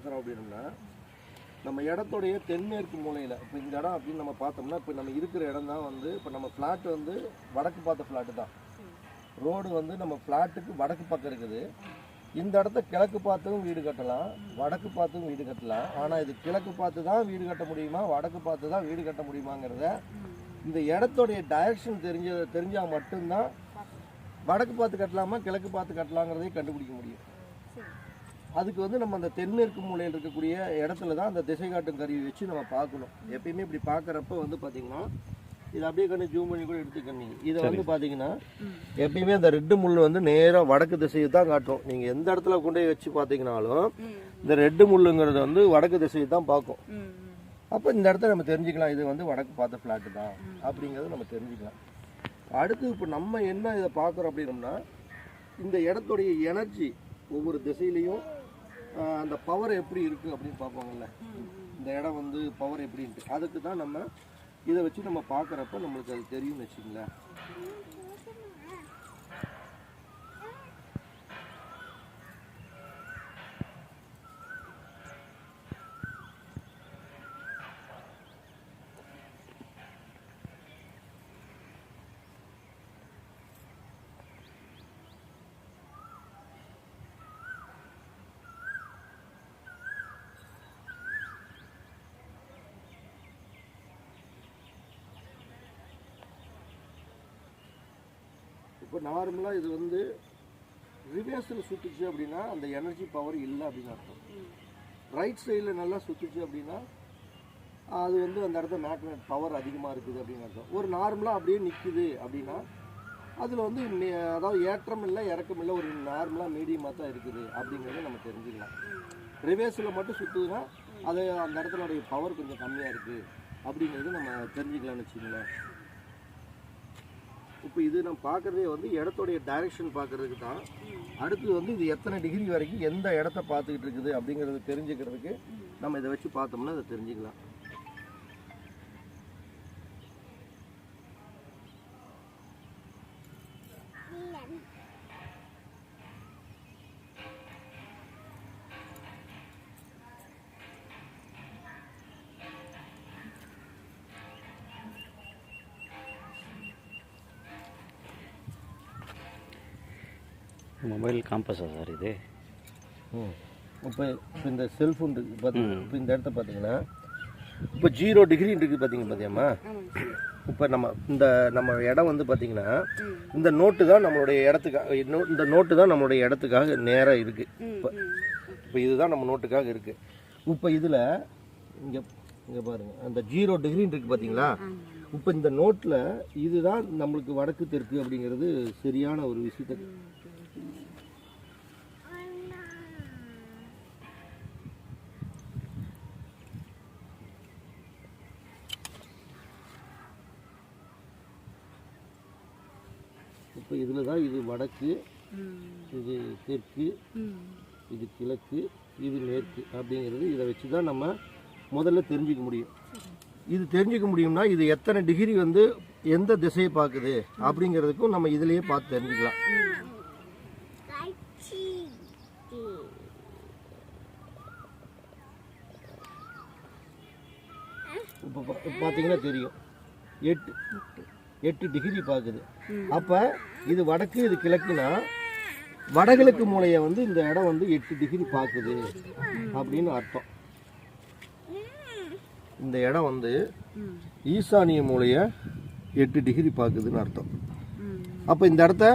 பார்க்குறோம் அப்படின்னா நம்ம இடத்துடைய தென்மேற்கு மூலையில் இப்போ இந்த இடம் அப்படின்னு நம்ம பார்த்தோம்னா இப்போ நம்ம இருக்கிற இடம் தான் வந்து இப்போ நம்ம ஃப்ளாட் வந்து வடக்கு பார்த்த ஃப்ளாட்டு தான். ரோடு வந்து நம்ம ஃப்ளாட்டுக்கு வடக்கு பக்கம் இருக்குது. இந்த இடத்த கிழக்கு பார்த்தும் வீடு கட்டலாம், வடக்கு பார்த்தும் வீடு கட்டலாம். ஆனால் இது கிழக்கு பார்த்து தான் வீடு கட்ட முடியுமா, வடக்கு பார்த்து தான் வீடு கட்ட முடியுமாங்கிறத இந்த இடத்துடைய டைரக்ஷன் தெரிஞ்சால் மட்டும்தான் வடக்கு பார்த்து கட்டலாமா கிழக்கு பார்த்து கட்டலாங்கிறதையும் கண்டுபிடிக்க முடியும். அதுக்கு வந்து நம்ம அந்த தென்மேற்கு மூலையில் இருக்கக்கூடிய இடத்துல தான் அந்த திசை காட்டும் கருவி வச்சு நம்ம பார்க்கணும். எப்பயுமே இப்படி பார்க்குறப்ப வந்து பார்த்தீங்கன்னா இது அப்படியே கண்ணு ஜூம் பண்ணி கூட எடுத்துக்கணும். இதை வந்து பார்த்தீங்கன்னா எப்பயுமே அந்த ரெட்டு முள் வந்து நேராக வடக்கு திசையை தான் காட்டும். நீங்கள் எந்த இடத்துல கொண்டு போய் வச்சு பார்த்தீங்கன்னாலும் இந்த ரெட்டு முள்ளுங்கிறது வந்து வடக்கு திசையை தான் பார்க்கும். அப்போ இந்த இடத்த நம்ம தெரிஞ்சுக்கலாம் இது வந்து வடக்கு பார்த்த ஃப்ளாட்டு தான் அப்படிங்கிறத நம்ம தெரிஞ்சுக்கலாம். அடுத்து இப்போ நம்ம என்ன இதை பார்க்குறோம் அப்படின்னோம்னா இந்த இடத்துடைய எனர்ஜி ஒவ்வொரு திசையிலையும் அந்த பவர் எப்படி இருக்குது அப்படின்னு பார்ப்பாங்கல்ல. இந்த இடம் வந்து பவர் எப்படின்ட்டு அதுக்கு தான் நம்ம இதை வச்சு நம்ம பார்க்குறப்ப நம்மளுக்கு அது தெரியும்னு வச்சுங்களேன். இப்போ நார்மலாக இது வந்து ரிவர்ஸில் சுற்றுச்சு அப்படின்னா அந்த எனர்ஜி பவர் இல்லை அப்படின்னு அர்த்தம். ரைட் சைடில் நல்லா சுற்றுச்சு அப்படின்னா அது வந்து அந்த இடத்துல மேக்னெட் பவர் அதிகமாக இருக்குது அப்படின்னு அர்த்தம். ஒரு நார்மலாக அப்படியே நிற்குது அப்படின்னா அதில் வந்து அதாவது ஏற்றம் இல்லை இறக்கம் இல்லை, ஒரு நார்மலாக மீடியமாக தான் இருக்குது அப்படிங்கிறத நம்ம தெரிஞ்சுக்கலாம். ரிவர்ஸில் மட்டும் சுற்றுதுன்னா அது அந்த இடத்துலடைய பவர் கொஞ்சம் கம்மியாக இருக்குது அப்படிங்கிறது நம்ம தெரிஞ்சுக்கலாம்னு வச்சுங்களேன். இப்போ இது நம்ம பார்க்குறதே வந்து இடத்துடைய டைரெக்ஷன் பார்க்குறதுக்கு தான். அடுத்து வந்து இது எத்தனை டிகிரி வரைக்கும் எந்த இடத்த பார்த்துக்கிட்டு இருக்குது அப்படிங்கிறது தெரிஞ்சுக்கிறதுக்கு நம்ம இதை வச்சு பார்த்தோம்னா அதை தெரிஞ்சுக்கலாம். மொபைல் காம்பஸா சார் இது? இப்போ இந்த செல்ஃபோன் இருக்குது பார்த்தீங்கன்னா இப்போ இந்த இடத்த பார்த்தீங்கன்னா இப்போ 0 டிகிரி இருக்குது பார்த்தீங்கம்மா. இப்போ நம்ம இடம் வந்து பார்த்தீங்கன்னா இந்த நோட்டு தான் நம்மளுடைய இடத்துக்காக, இந்த நோட்டு தான் நம்மளுடைய இடத்துக்காக நேராக இருக்குது. இப்போ இதுதான் நம்ம நோட்டுக்காக இருக்குது. இப்போ இதில் இங்கே பாருங்கள் அந்த 0 டிகிரி இருக்குது பார்த்தீங்களா. இப்போ இந்த நோட்டில் இதுதான் நம்மளுக்கு வடக்கு தெற்கு அப்படிங்கிறது சரியான ஒரு விஷயத்தை இப்போ இதில் தான் இது வடக்கு, இது தெற்கு, இது கிழக்கு, இது மேற்கு அப்படிங்கிறது இதை வச்சு தான் நம்ம முதல்ல தெரிஞ்சிக்க முடியும். இது தெரிஞ்சிக்க முடியும்னா இது எத்தனை டிகிரி வந்து எந்த திசையை பார்க்குது அப்படிங்கிறதுக்கும் நம்ம இதிலேயே பார்த்து தெரிஞ்சுக்கலாம். இப்போ பார்த்தீங்கன்னா தெரியும் 8 டிகிரி பார்க்குது. அப்போ இது வடக்கு இது கிழக்குனா வடகிழக்கு மூலையை வந்து இந்த இடம் வந்து 8 டிகிரி பார்க்குது அப்படின்னு அர்த்தம். இந்த இடம் வந்து ஈசானிய மூலையை 8 டிகிரி பார்க்குதுன்னு அர்த்தம். அப்போ இந்த இடத்த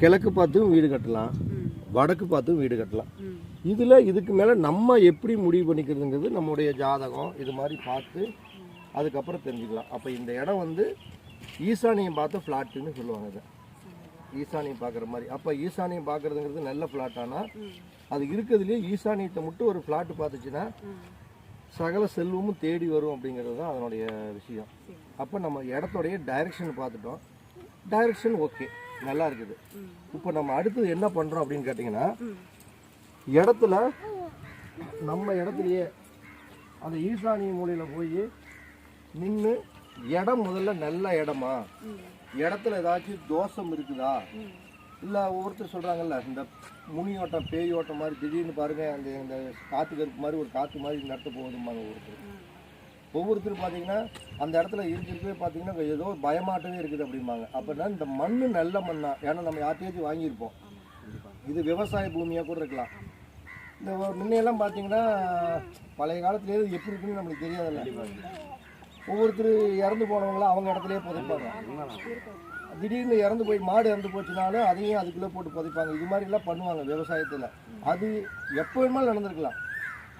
கிழக்கு பார்த்தும் வீடு கட்டலாம், வடக்கு பார்த்தும் வீடு கட்டலாம். இதில் இதுக்கு மேலே நம்ம எப்படி முடிவு பண்ணிக்கிறதுங்கிறது நம்முடைய ஜாதகம் இது மாதிரி பார்த்து அதுக்கப்புறம் தெரிஞ்சுக்கலாம். அப்போ இந்த இடம் வந்து ஈசானியம் பார்த்து ஃப்ளாட்டுன்னு சொல்லுவாங்க. இதை ஈசானியம் பார்க்குற மாதிரி. அப்போ ஈசானியம் பார்க்குறதுங்கிறது நல்ல ஃப்ளாட்டானா அது இருக்கிறதுலேயே ஈசானியத்தை மட்டும் ஒரு ஃப்ளாட்டு பார்த்துச்சுன்னா சகல செல்வமும் தேடி வரும் அப்படிங்கிறது தான் அதனுடைய விஷயம். அப்போ நம்ம இடத்துடைய டைரெக்ஷன் பார்த்துட்டோம். டைரெக்ஷன் ஓகே நல்லா இருக்குது. இப்போ நம்ம அடுத்தது என்ன பண்ணுறோம் அப்படின்னு கேட்டிங்கன்னா இடத்துல நம்ம இடத்துலையே அந்த ஈசானிய மூலையில் போய் நின்று இடம் முதல்ல நல்ல இடமா, இடத்துல ஏதாச்சும் தோஷம் இருக்குதா இல்லை ஒவ்வொருத்தர் சொல்கிறாங்கல்ல இந்த முனியோட்டம் பேயோட்டம் மாதிரி திடீர்னு பாருங்கள் அந்த இந்த காற்று கருப்பு மாதிரி ஒரு காற்று மாதிரி நடத்த போகுதும்பாங்க ஒவ்வொருத்தர் பார்த்தீங்கன்னா அந்த இடத்துல இருக்கிறதே பார்த்தீங்கன்னா ஏதோ பயமாட்டவே இருக்குது அப்படிம்பாங்க. அப்படின்னா இந்த மண் நல்ல மண்ணா, ஏன்னா நம்ம யார்ட்டையாச்சும் வாங்கியிருப்போம், இது விவசாய பூமியாக கூட இருக்கலாம். இந்த முன்னையெல்லாம் பார்த்தீங்கன்னா பழைய காலத்துலேயே எப்படி இருக்குன்னு நம்மளுக்கு தெரியாதுல்ல. ஒவ்வொருத்தர் இறந்து போனவங்களாம் அவங்க இடத்துலையே புதைப்பாங்க. திடீர்னு இறந்து போய் மாடு இறந்து போச்சுனாலும் அதையும் அதுக்குள்ளே போட்டு புதைப்பாங்க. இது மாதிரிலாம் பண்ணுவாங்க விவசாயத்தில். அது எப்போ வேணுமாலும் நடந்திருக்கலாம்.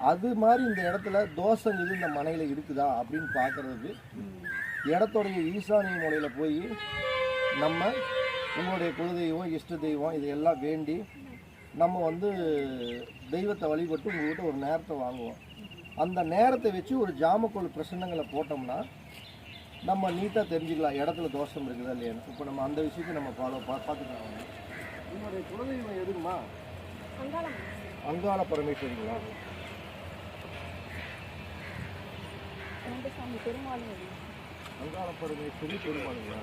அது மாதிரி இந்த இடத்துல தோஷம் இது இந்த மனையில் இருக்குதா அப்படின்னு பார்க்குறதுக்கு இடத்துடைய ஈசானிய மூலையில் போய் நம்ம உங்களுடைய குலதெய்வம் இஷ்ட தெய்வம் இதையெல்லாம் வேண்டி நம்ம வந்து தெய்வத்தை வழிபட்டு உங்கள்கிட்ட ஒரு நேரத்தை வாங்குவோம். அந்த நேரத்தை வச்சு ஒரு ஜாமக்கோள் பிரசன்னங்களை போட்டோம்னா நம்ம நீட்டாக தெரிஞ்சுக்கலாம் இடத்துல தோஷம் இருக்குதா இல்லையான்னு. இப்போ நம்ம அந்த விஷயத்தை நம்ம பார்த்துக்கலாம். உங்களுடைய குலதெய்வம் எதுக்குமா? அங்காள பரமேஸ்வரிங்களா? அங்காள பரமேஸ்வரி பெருமாளுங்களா?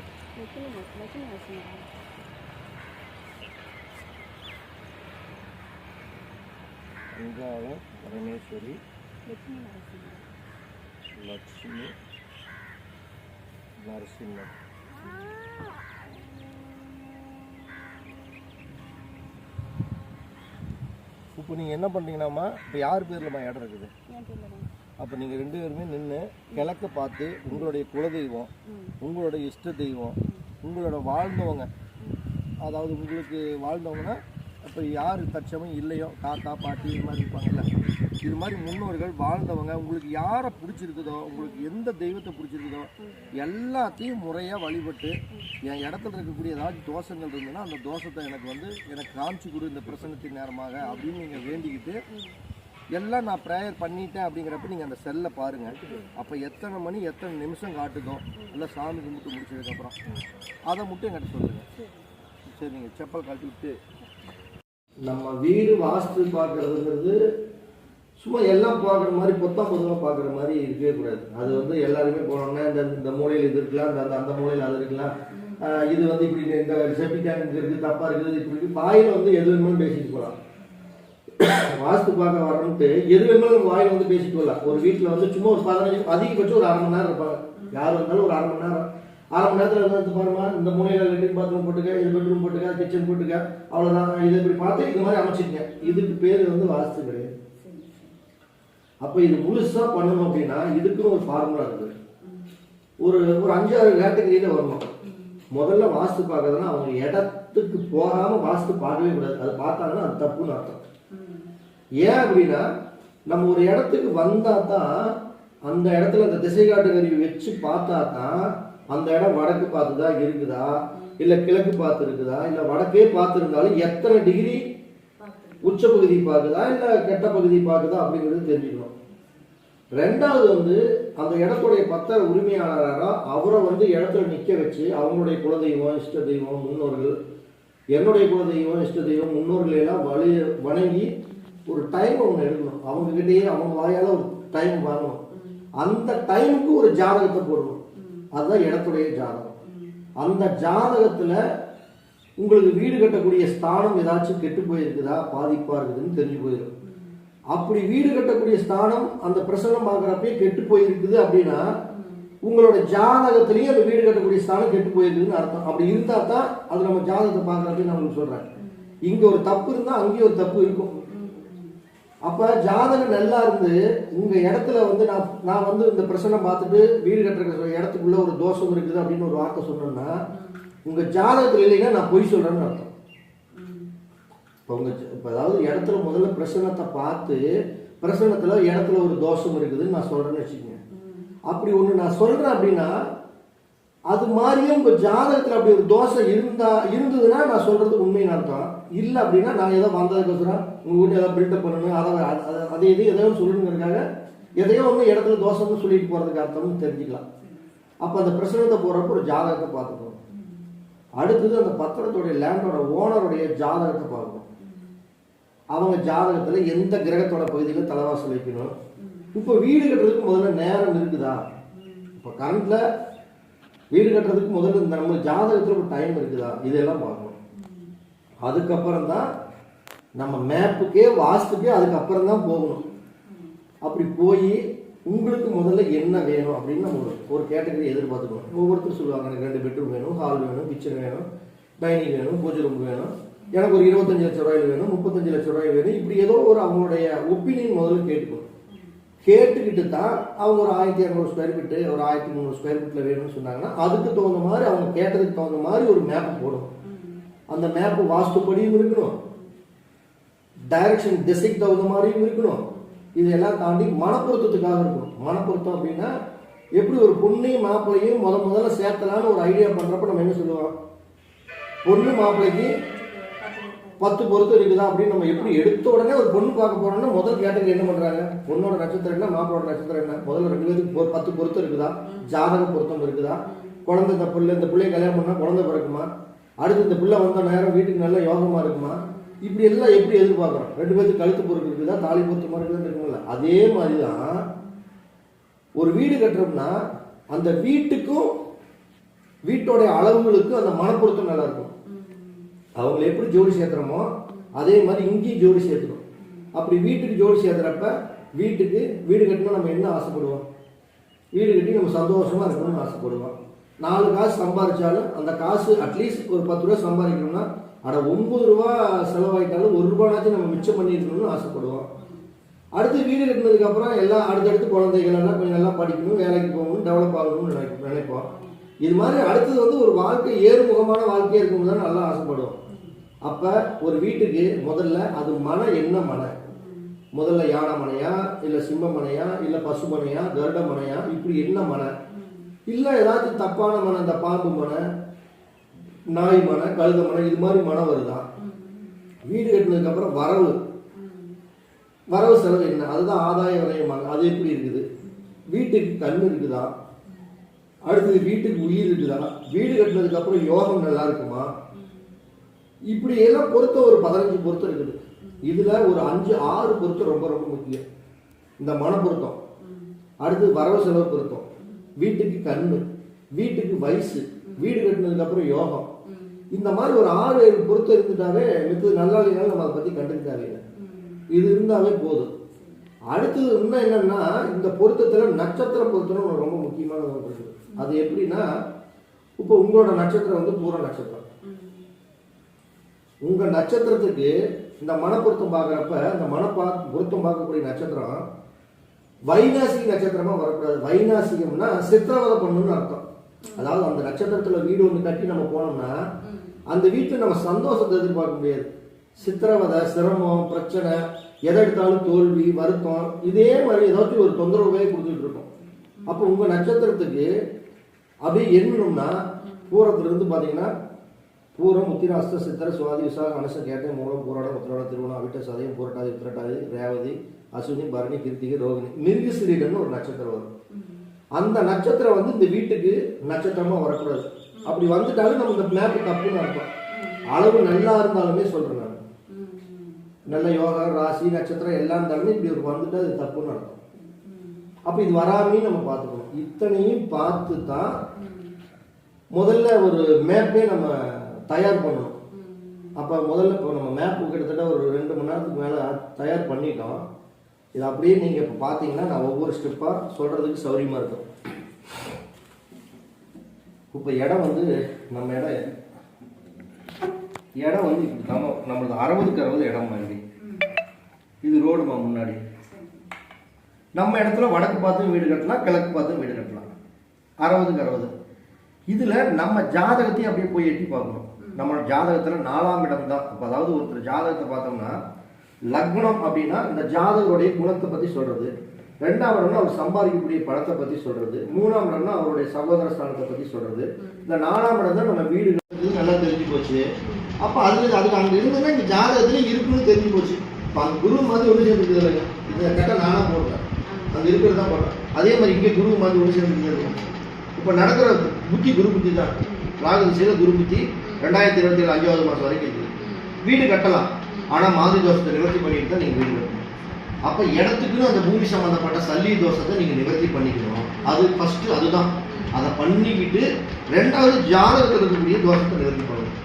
அங்காள பரமேஸ்வரி லட்சுமி நரசிம்மர். இப்போ நீங்கள் என்ன பண்ணுறீங்கன்னாம்மா, இப்போ யார் பேர்லம்மா இடம் இருக்குது? அப்போ நீங்கள் 2 பேருமே நின்று கிழக்க பார்த்து உங்களுடைய குலதெய்வம், உங்களுடைய இஷ்ட தெய்வம், உங்களோட வாழ்ந்தவங்க, அதாவது உங்களுக்கு வாழ்ந்தவங்கன்னா இப்போ யார் தற்சமயம் இல்லையோ தாத்தா பாட்டி இது மாதிரி இருப்பாங்கல்ல, இது மாதிரி முன்னோர்கள் வாழ்ந்தவங்க, உங்களுக்கு யாரை பிடிச்சிருக்குதோ, உங்களுக்கு எந்த தெய்வத்தை பிடிச்சிருக்குதோ எல்லாத்தையும் முறையாக வழிபட்டு என் இடத்துல இருக்கக்கூடிய ஏதாச்சும் தோஷங்கள் இருந்ததுன்னா அந்த தோஷத்தை எனக்கு காமிச்சு கொடு இந்த பிரசன்னத்தின் நேரமாக அப்படின்னு நீங்கள் வேண்டிக்கிட்டு எல்லாம் நான் ப்ரேயர் பண்ணிட்டேன் அப்படிங்கிறப்ப நீங்கள் அந்த செல்லை பாருங்கள். அப்போ எத்தனை மணி எத்தனை நிமிஷம் காட்டுதோ இல்லை சாமி கும்பிட்டு முடிச்சதுக்கப்புறம் அதை மட்டும் என்கிட்ட சொல்லுங்கள். சரி, நீங்கள் செப்பல் கட்டிவிட்டு நம்ம வீடு வாஸ்து பார்க்குறதுங்கிறது சும்மா எல்லாம் பார்க்குற மாதிரி பொதுவாக பார்க்குற மாதிரி இருக்கவே கூடாது. அது வந்து எல்லாருமே போனோம்னா இந்த மூலையில் இது இருக்கலாம், அந்த மூலையில் அது இருக்கலாம், இது வந்து இப்படி இந்த செப்டிக் டேங்க் இருக்குது தப்பாக இருக்குது இப்படி இருக்குது, வாயில் வந்து எது வேணுமாலும் பேசிட்டு போகலாம். வாஸ்து பார்க்க வரணுன்ட்டு எது வேணுமாலும் வாயில் வந்து பேசிட்டு போகலாம். ஒரு வீட்டில் வந்து சும்மா ஒரு 15 அதிகபட்சம் ஒரு 1/2 மணி நேரம் இருப்பாங்க. யார் வந்தாலும் ஒரு 1/2 மணி நேரம், 1/2 மணி நேரத்தில் வந்து பாருமா இந்த மூலையில் லெட்ரின் பாத்ரூம் போட்டுக்க, இது பெட்ரூம் போட்டுக்க, கிச்சன் போட்டுக்க, அவ்வளோதான். இதை இப்படி பார்த்து இது மாதிரி அமைச்சிருக்கேன். இதுக்கு பேர் வந்து வாஸ்து கிடையாது. அப்போ இது முழுசாக பண்ணணும் அப்படின்னா இதுக்குன்னு ஒரு ஃபார்முலா இருக்குது. ஒரு 5-6 கேட்டகரியில் வரணும். முதல்ல வாஸ்து பார்க்கறதுனா அவங்க இடத்துக்கு போகாமல் வாஸ்து பார்க்கவே கூடாது. அது பார்த்தாங்கன்னா அது தப்புன்னு அர்த்தம். ஏன் அப்படின்னா நம்ம ஒரு இடத்துக்கு வந்தால் தான் அந்த இடத்துல அந்த திசை காட்டு கருவி வச்சு பார்த்தா தான் அந்த இடம் வடக்கு பார்த்து தான் இருக்குதா இல்லை கிழக்கு பார்த்து இருக்குதா இல்லை வடக்கே பார்த்து இருந்தாலும் எத்தனை டிகிரி உச்ச பகுதி பார்க்குதா இல்லை கெட்ட பகுதி பார்க்குதா அப்படிங்கிறது தெரிஞ்சுக்கணும். ரெண்டாவது வந்து அந்த இடத்துடைய பத்திர உரிமையாளராக அவரை வந்து இடத்துல நிற்க வச்சு அவங்களுடைய குலதெய்வம் இஷ்ட தெய்வம் முன்னோர்கள், என்னுடைய குலதெய்வம் இஷ்ட தெய்வம் முன்னோர்கள் எல்லாம் வணங்கி ஒரு டைம் ஒன்று எடுக்கணும். அவங்ககிட்டயே அவங்க வாயால் ஒரு டைம் வாங்கணும். அந்த டைமுக்கு ஒரு ஜாதகத்தை போடணும். அதுதான் இடத்துடைய ஜாதகம். அந்த ஜாதகத்தில் உங்களுக்கு வீடு கட்டக்கூடிய ஸ்தானம் ஏதாச்சும் கெட்டு போயிருக்குதா பாதிப்பாக இருக்குதுன்னு தெரிஞ்சு போயிடும். அப்படி வீடு கட்டக்கூடிய ஸ்தானம் அந்த பிரசன்னம் பார்க்குறப்பே கெட்டு போயிருக்குது அப்படின்னா உங்களோட ஜாதகத்திலேயே அந்த வீடு கட்டக்கூடிய ஸ்தானம் கெட்டு போயிருக்குதுன்னு அர்த்தம். அப்படி இருந்தால் தான் அது நம்ம ஜாதகத்தை பார்க்குறப்பே நான் உங்களுக்கு சொல்கிறேன். இங்கே ஒரு தப்பு இருந்தால் அங்கேயும் ஒரு தப்பு இருக்கும். அப்போ ஜாதகம் நல்லா இருந்து உங்கள் இடத்துல வந்து நான் வந்து இந்த பிரசன்னம் பார்த்துட்டு வீடு கட்டுற இடத்துக்குள்ள ஒரு தோஷம் இருக்குது அப்படின்னு ஒரு வார்த்தை சொன்னோன்னா உங்கள் ஜாதகத்தில் இல்லைன்னா நான் பொய் சொல்கிறேன்னு அர்த்தம். இப்போ அதாவது இடத்துல முதல்ல பிரசன்னத்தை பார்த்து பிரசன்னத்தில் இடத்துல ஒரு தோஷம் இருக்குதுன்னு நான் சொல்கிறேன்னு வச்சுக்கோங்க. அப்படி ஒன்று நான் சொல்கிறேன் அப்படின்னா அது மாதிரியும் உங்கள் ஜாதகத்தில் அப்படி ஒரு தோஷம் இருந்ததுன்னா நான் சொல்கிறது உண்மைன்னு அர்த்தம். இல்லை அப்படின்னா நான் ஏதோ வந்ததுக்கோசரம் உங்கள் வீட்டை ஏதாவது பில்டப் பண்ணணும் அதை எதையோ சொல்லணுங்கிறதுக்காக எதையோ ஒன்று இடத்துல தோஷம்னு சொல்லிட்டு போகிறதுக்கு அர்த்தம்னு தெரிஞ்சுக்கலாம். அப்போ அந்த பிரசனத்தை போடுறப்ப ஒரு ஜாதகத்தை பார்த்துக்கணும். அடுத்தது அந்த பத்திரத்துடைய லேண்டோட ஓனருடைய ஜாதகத்தை பார்க்கணும். அவங்க ஜாதகத்தில் எந்த கிரகத்தோட பகுதியில் தலைவாசல் வைக்கணும். இப்போ வீடு கட்டுறதுக்கு முதல்ல நேரம் இருக்குதா? இப்போ கரண்டில் வீடு கட்டுறதுக்கு முதல்ல நம்ம ஜாதகத்தில் ஒரு டைம் இருக்குதா? இதெல்லாம் பார்க்கணும். அதுக்கப்புறம் தான் நம்ம மேப்புக்கே வாஸ்துக்கே அதுக்கப்புறம் தான் போகணும். அப்படி போய் உங்களுக்கு முதல்ல என்ன வேணும் அப்படின்னு நம்ம ஒரு கேட்டகரி எதிர்பார்த்துக்கணும். ஒவ்வொருத்தரும் சொல்லுவாங்க எனக்கு 2 பெட்ரூம் வேணும், ஹால் வேணும், கிச்சன் வேணும், டைனிங் வேணும், பூஜை ரூம் வேணும், எனக்கு ஒரு 25 லட்சம் ரூபாயில் வேணும், 35 லட்சம் ரூபாய் வேணும். இப்படி ஏதோ ஒரு அவங்களுடைய ஒப்பீனியன் முதல்ல கேட்டுக்கணும். கேட்டுக்கிட்டு தான் அவங்க ஒரு 1200 ஸ்கொயர் ஃபீட்டு, ஒரு 1300 ஸ்கொயர் ஃபீட்டில் வேணும்னு சொன்னாங்கன்னா அதுக்கு தகுந்த மாதிரி அவங்க கேட்டதுக்கு தகுந்த மாதிரி ஒரு மேப்பு போடணும். அந்த மேப்பு வாஸ்துப்படியும் இருக்கணும், டைரக்ஷன் திசைக்கு தகுந்த மாதிரியும் இருக்கணும். இதெல்லாம் தாண்டி மனப்பொருத்தத்துக்காக இருக்கணும். மனப்பொருத்தம் அப்படின்னா எப்படி ஒரு பொண்ணையும் மாப்பிள்ளையும் முதல்ல சேர்த்தலான்னு ஒரு ஐடியா பண்ணுறப்ப நம்ம என்ன சொல்லுவோம், பொண்ணு மாப்பிள்ளைக்கு 10 பொருத்தம் இருக்குதா அப்படின்னு நம்ம எப்படி எடுத்த உடனே ஒரு பொண்ணு பார்க்க போறோம்னா முதல் கேட்டகரி என்ன பண்றாங்க, பொண்ணோட நட்சத்திரம் என்ன, மாப்பிளோட நட்சத்திரம் என்ன, முதல்ல 2 பேருக்கு 10 பொருத்தம் இருக்குதா, ஜாதக பொருத்தம் இருக்குதா, குழந்தை இந்த பிள்ளைய கல்யாணம் பண்ணா குழந்தை பிறக்குமா, அடுத்து இந்த பிள்ளை வந்த நேரம் வீட்டுக்கு நல்ல யோகமா இருக்குமா, இப்படி எல்லாம் எப்படி எதிர்பார்க்குறோம். 2 பேருக்கு கழுத்து பொருள் இருக்குதா, தாலி பொருத்தமா இருக்குதுன்னு இருக்கும்ல. அதே மாதிரிதான் ஒரு வீடு கட்டுறோம்னா அந்த வீட்டுக்கும் வீட்டோடைய அளவுகளுக்கும் அந்த மனப்பொருத்தம் நல்லா இருக்கும். அவங்களை எப்படி ஜோடி சேர்த்துறோமோ அதே மாதிரி இங்கேயும் ஜோடி சேர்த்துக்கணும். அப்படி வீட்டுக்கு ஜோடி சேர்த்துறப்ப வீடு கட்டினா நம்ம என்ன ஆசைப்படுவோம், வீடு கட்டி நம்ம சந்தோஷமா இருக்கணும்னு ஆசைப்படுவோம். 4 காசு சம்பாதிச்சாலும் அந்த காசு அட்லீஸ்ட் ஒரு 10 ரூபா சம்பாதிக்கணும்னா 9 ரூபா செலவாயிட்டாலும் 1 ரூபானாச்சும் நம்ம மிச்சம் பண்ணிருக்கணும்னு ஆசைப்படுவோம். அடுத்து வீடு கட்டினதுக்கு அப்புறம் எல்லாம் அடுத்தடுத்து குழந்தைகள் எல்லாம் கொஞ்சம் நல்லா படிக்கணும், வேலைக்கு போகணும், டெவலப் ஆகணும்னு நினைப்போம். இது மாதிரி அடுத்தது ஒரு வாழ்க்கை ஏறுமுகமான வாழ்க்கையே இருக்கும் தான் நல்லா ஆசைப்படுவோம். அப்ப ஒரு வீட்டுக்கு முதல்ல அது மனை என்ன மனை, முதல்ல யானை மனையா இல்ல சிம்ம மனையா இல்ல பசு மனையா கருட மனையா, இப்படி என்ன மனை, இல்ல ஏதாச்சும் தப்பான மனை, இந்த பாம்பு மனை, நாய் மனை, கழுத மனை, இது மாதிரி மனை வருதா. வீடு கட்டினதுக்கு அப்புறம் வரவு செலவு என்ன, அதுதான் ஆதாய விரயமாங்க, அது எப்படி இருக்குது, வீட்டுக்கு கண் இருக்குதா, அடுத்தது வீட்டுக்கு உயிர் இருக்குதா, வீடு கட்டினதுக்கு அப்புறம் யோகம் நல்லா இருக்குமா, இப்படி எல்லாம் பொருத்தம் ஒரு 15 பொருத்தம் இருக்குது. இதுல ஒரு 5-6 பொருத்தம் ரொம்ப ரொம்ப முக்கியம். இந்த மன பொருத்தம், அடுத்து வரவு செலவு பொருத்தம், வீட்டுக்கு கண்ணு, வீட்டுக்கு வயசு, வீடு கட்டினதுக்கு அப்புறம் யோகம், இந்த மாதிரி ஒரு 6-7 பொருத்தம் இருந்துட்டாவே மித்தது நல்லா இல்லைனாலும் நம்ம அதை பத்தி கண்டுக்க தேவையில்லை. இது இருந்தாவே போதும். அடுத்தது இன்னும் என்னன்னா இந்த பொருத்தத்துல நட்சத்திர பொருத்தம் ரொம்ப முக்கியமான ஒன்று இருக்குது. அது எப்படின்னா இப்போ உங்களோட நட்சத்திரம் பூர நட்சத்திரம், உங்க நட்சத்திரத்துக்கு இந்த மனப்பொருத்தம் பார்க்குறப்ப இந்த பொருத்தம் பார்க்கக்கூடிய நட்சத்திரம் வைநாசிக நட்சத்திரமா வரக்கூடாது. வைநாசிகம்னா சித்திரவதை பண்ணணும்னு அர்த்தம். அதாவது அந்த நட்சத்திரத்துல வீடு ஒன்று கட்டி நம்ம போனோம்னா அந்த வீட்டில் நம்ம சந்தோஷத்தை எதிர்பார்க்க முடியாது. சித்திரவதை, சிரமம், பிரச்சனை, எதை எடுத்தாலும் தோல்வி, வருத்தம், இதே மாதிரி ஏதாச்சும் ஒரு தொந்தரவே கொடுத்துட்டு இருக்கோம். அப்போ உங்க நட்சத்திரத்துக்கு அப்படியே எண்ணணும்னா பூரத்துல இருந்து பாத்தீங்கன்னா பூரம், உத்திர, அஸ்த, சித்திர, சுவாதி, விசாகம், அனுசம், கேட்டை, மூலம், பூராடம், உத்திராடம், திருவோணம், அவிட்ட, சதயம், பூரட்டாதி, உத்திரட்டாதி, ரேவதி, அசுனி, பரணி, கிருத்திகை, ரோகிணி, மிருகசீரிடம்னு ஒரு நட்சத்திரம் வரும். அந்த நட்சத்திரம் இந்த வீட்டுக்கு நட்சத்திரமா வரக்கூடாது. அப்படி வந்துட்டாலும் நம்ம இந்த மேப்பு தப்புன்னு அர்த்தம். அளவு நல்லா இருந்தாலுமே சொல்றேன் நான், நல்ல யோகா, ராசி, நட்சத்திரம் எல்லாம் இருந்தாலுமே இப்படி ஒரு வந்துட்டா அது தப்புன்னு அர்த்தம். அப்ப இது வராமே நம்ம பார்த்துக்கணும். இத்தனையும் பார்த்து தான் முதல்ல ஒரு மேப்பே நம்ம தயார் பண்ணணும். அப்ப முதல்ல இப்போ நம்ம மேப்பு கிட்டத்தட்ட ஒரு 2 மணி நேரத்துக்கு மேல தயார் பண்ணிட்டோம். இது அப்படியே நீங்க இப்ப பாத்தீங்கன்னா நான் ஒவ்வொரு ஸ்டெப்பா சொல்றதுக்கு சௌரியமா இருக்கும். இப்ப இடம் நம்ம இடம் இப்படி நம்மளது 60க்கு 60 இடம் மாதிரி. இது ரோடுமா முன்னாடி. நம்ம இடத்துல வடக்கு பார்த்து வீடு கட்டலாம், கிழக்கு பார்த்து வீடு கட்டலாம். 60க்கு 60. இதுல நம்ம ஜாதகத்தையும் அப்படியே போய் எட்டி பார்க்கணும். நம்ம ஜாதகத்துல 4ஆம் இடம் தான். அதாவது ஒருத்தர் ஜாதகத்தை பார்த்தோம்னா லக்னம் அப்படின்னா இந்த ஜாதகருடைய குணத்தை பத்தி சொல்றது, 2ஆம் இடம்னா அவர் சம்பாதிக்கக்கூடிய பணத்தை பத்தி சொல்றது, 3ஆம் இடம்னா அவருடைய சகோதர ஸ்தானத்தை பத்தி சொல்றது, இந்த 4ஆம் இடம் தான் நம்ம வீடு கட்டுறது நல்லா தெரிஞ்சு போச்சு. அப்ப அதுக்கு அங்க இருந்ததுன்னா இந்த ஜாதகத்துல இருக்குன்னு தெரிஞ்சு போச்சு. அந்த குரு மாதிரி ஒன்று சேர்ந்துருக்குது இல்லைங்க, இதை கட்ட நானா போடுறேன், அங்க இருக்கிறது தான் போடுறேன். அதே மாதிரி இங்கே குரு மாதிரி ஒன்று சேர்ந்துருக்கு. இப்ப நடக்கிற புத்தி குரு புத்தி தான். ராகு திசையில குரு புத்தி 2027 5வது மாசம் வரைக்கும் இருக்குது. வீடு கட்டலாம், ஆனா மாதிரி தோஷத்தை நிவர்த்தி பண்ணிட்டு தான் நீங்க வீடு கட்டணும். அப்ப இடத்துக்கு அந்த பூமி சம்பந்தப்பட்ட சல்லி தோஷத்தை நீங்க நிவர்த்தி பண்ணிக்கணும். அது ஃபர்ஸ்ட், அதுதான். அதை பண்ணிக்கிட்டு 2வது ஜாதகத்தில் இருக்கக்கூடிய தோஷத்தை நிவர்த்தி பண்ணணும்.